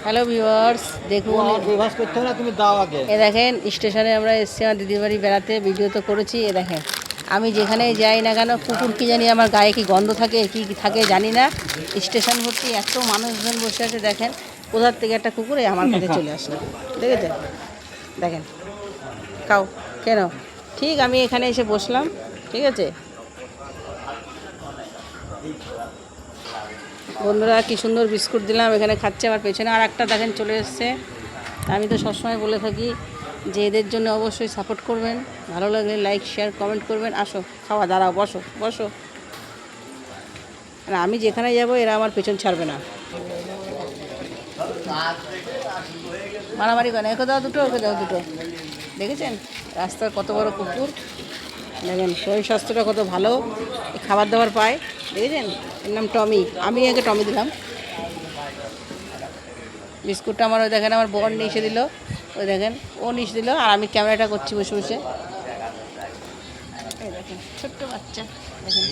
Hello viewers, দেখুন বিভাস করতে না, তুমি দাও আগে। এ দেখেন স্টেশনে আমরা এসেছি আমার দিদির বাড়ি বেড়াতে, ভিডিও তো করেছি। এ দেখেন আমি যেখানেই যাই না কেন কুকুর কি জানি আমার গায়ে কি গন্ধ থাকে কি থাকে জানি না, স্টেশন ভর্তি এত মানুষজন বসে আছে। দেখেন কোথার থেকে একটা কুকুর আমার কাছে চলে আসলো, দেখেছেন? দেখেন কাউ কেন ঠিক আমি এখানে এসে বসলাম, ঠিক আছে বন্ধুরা, কি সুন্দর বিস্কুট দিলাম, এখানে খাচ্ছে। আমার পেছনে আর একটা দেখেন চলে এসছে। আমি তো সবসময় বলে থাকি যে এদের জন্য অবশ্যই সাপোর্ট করবেন, ভালো লাগলে লাইক শেয়ার কমেন্ট করবেন। আসো খাওয়া, দাঁড়াও, বসো বসো। আর আমি যেখানে যাব এরা আমার পেছন ছাড়বে না। মারামারি করে, একে দাও দুটো, ওকে দাও দুটো। দেখেছেন রাস্তার কত বড় কুকুর, দেখেন শরীর স্বাস্থ্যটা কত ভালো, খাবার দাবার পায়। দেখেছেন, এর নাম টমি। আমি আগে টমি দিলাম। বিস্কুটটা আমার ওই দেখেন আমার বর নিয়ে এসে দিল, ওই দেখেন ও নিয়ে দিল, আর আমি ক্যামেরাটা করছি বসে বসে। এই দেখেন ছোট্ট বাচ্চা, দেখেন।